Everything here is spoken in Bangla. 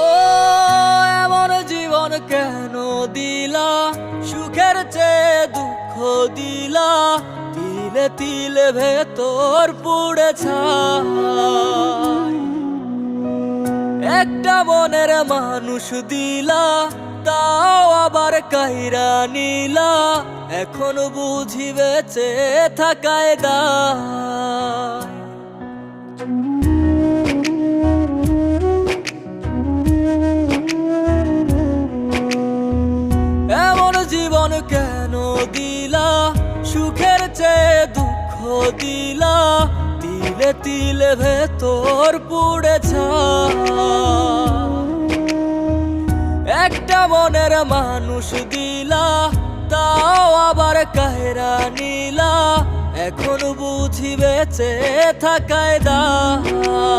ও এমন জীবন কেন দিলা, সুখের চেয়ে দুঃখ দিলা, তিলে তিলে ভেতর পুড়ে ছাই। একটা মনের মানুষ দিলা, তাও আবার কাইরা নিলা, এখন বুঝি বেঁচে থাকায় দায়। এমন জীবন কেন দিলা, সুখের চেয়ে দুঃখ দিলা, তিলে তিলে ভেতর পুড়ে ছাই। একটা মনের মানুষ দিলা, তাও আবার কাহেরা নিলা, এখন বুঝি বেঁচে থাকায় দায়।